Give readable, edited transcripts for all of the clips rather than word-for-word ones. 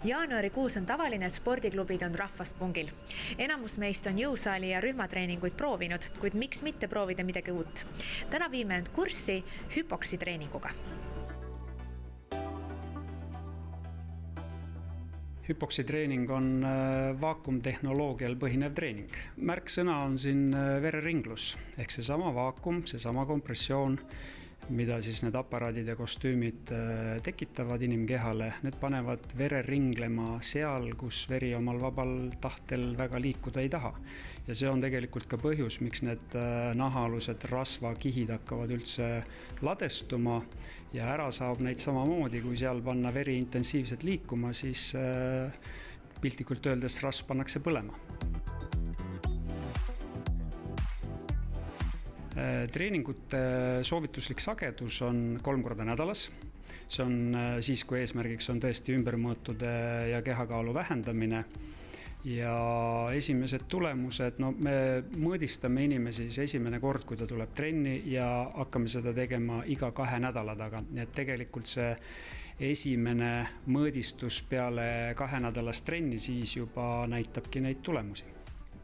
Jaanuarikuus on tavaline, et spordiklubid on rahvast pungil. Enamus meist on jõusaali ja rühmatreeninguid proovinud, kuid miks mitte proovida midagi uut? Täna viime end kurssi Hypoxi treeninguga. Hypoxi treening on vaakumtehnoloogial põhinev treening. Märksõna on siin vereringlus, ehk seesama vaakum, seesama kompressioon, mida siis need aparaadid ja kostüümid tekitavad inimkehale. Need panevad vere ringlema seal, kus veri omal vabal tahtel väga liikuda ei taha. Ja see on tegelikult ka põhjus, miks need nahaalused rasvakihid hakkavad üldse ladestuma ja ära saab neid samamoodi, kui seal panna veri intensiivselt liikuma, siis piltlikult öeldes rasv pannakse põlema. Treeningute soovituslik sagedus on 3 korda nädalas. See on siis, kui eesmärgiks on tõesti ümbermõõtude ja kehakaalu vähendamine. Ja esimesed tulemused, me mõõdistame inimesi esimene kord, kui ta tuleb trenni ja hakkame seda tegema iga 2 nädala taga. Nii et tegelikult see esimene mõõdistus peale 2 nädalast trenni siis juba näitabki neid tulemusi.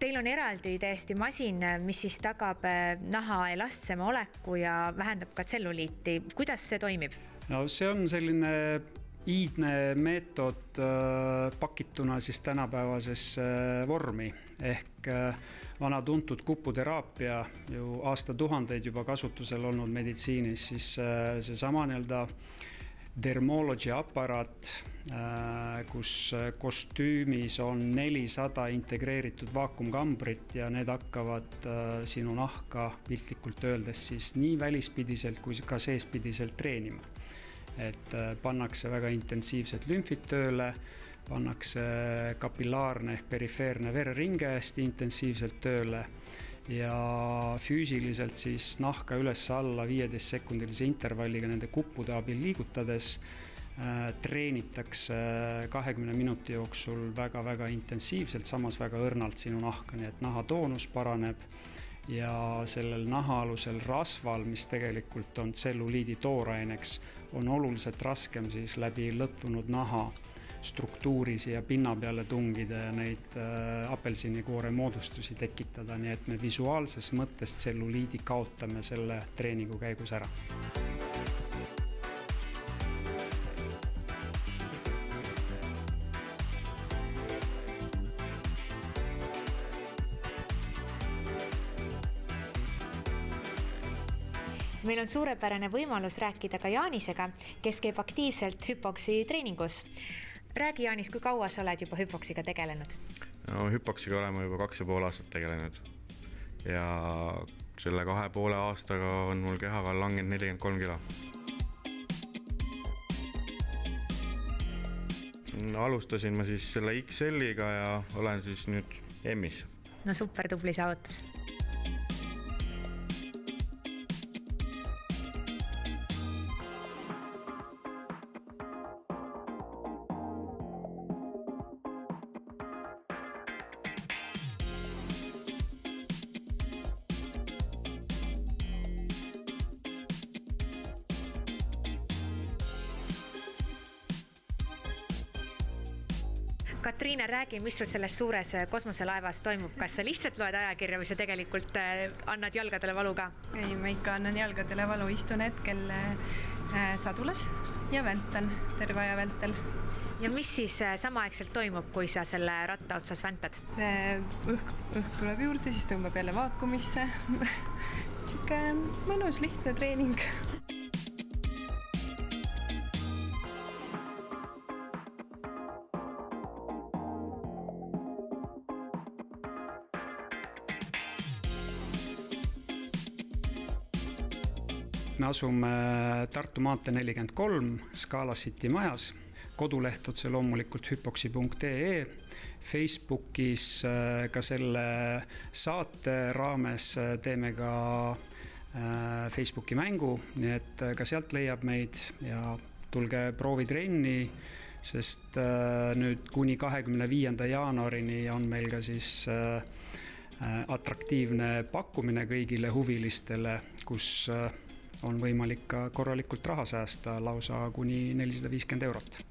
Teil on eraldi täiesti masin, mis siis tagab naha elastsema oleku ja vähendab ka tselluliiti. Kuidas see toimib? No, see on selline iidne meetod pakituna siis tänapäevases vormi. Ehk vana tuntud kuputeraapia ju aastatuhandeid juba kasutusel olnud meditsiinis, siis seesama dermology aparaat, kus kostüümis on 400 integreeritud vaakumkambrit ja need hakkavad sinu nahka piltlikult öeldes siis nii välispidiselt kui ka seespidiselt treenima. Et pannakse väga intensiivselt lümfid tööle, pannakse kapillaarne ehk perifeerne vereringe hästi intensiivselt tööle ja füüsiliselt siis nahka üles alla 15-sekundilise intervalliga nende kuppude abil liigutades treenitakse 20 minuti jooksul väga-väga intensiivselt, samas väga õrnalt sinu nahka, nii et naha toonus paraneb ja sellel nahaalusel rasval, mis tegelikult on tselluliidi tooraineks, on oluliselt raskem siis läbi lõtvunud naha struktuuris ja pinna peale tungida ja neid apelsinikoore moodustusi tekitada, nii et me visuaalses mõttes tselluliidi kaotame selle treeningu käigus ära. Meil on suurepärane võimalus rääkida ka Jaanisega, kes käib aktiivselt Hypoxi treeningus. Räägi, Jaanis, kui kaua sa oled juba Hypoxiga tegelenud? No, Hypoxiga oleme juba 2,5 aastat tegelenud ja selle 2,5 aastaga on mul kehakaal langenud 43 kilo. Alustasin ma siis selle XL-iga ja olen siis nüüd M-is. No super tubli saavutus. Katriina, räägi, mis sul selles suures kosmoselaevas toimub? Kas sa lihtsalt loed ajakirja või sa tegelikult annad jalgadele valu ka? Ei, ma ikka annan jalgadele valu, istun hetkel sadulas ja vältan terve aja vältel. Ja mis siis samaaegselt toimub, kui sa selle ratta otsas väntad? Õhk tuleb juurde, siis tõmbab jälle vaakumisse. Siuke mõnus lihtne treening. Me asume Tartu maantee 43 Scala City majas. Koduleht otse loomulikult hypoxi.ee. Facebookis ka selle saate raames teeme ka Facebooki mängu, nii et ka sealt leiab meid ja tulge proovitrenni, sest nüüd kuni 25. jaanuarini on meil ka siis atraktiivne pakkumine kõigile huvilistele, kus on võimalik ka korralikult raha säästa lausa kuni 450 €.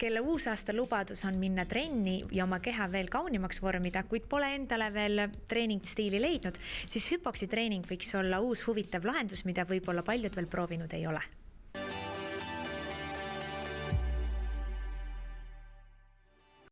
kelle uusaasta lubadus on minna trenni ja oma keha veel kaunimaks vormida, kuid pole endale veel treeningstiili leidnud, siis Hypoxi treening võiks olla uus huvitav lahendus, mida võib-olla paljud veel proovinud ei ole.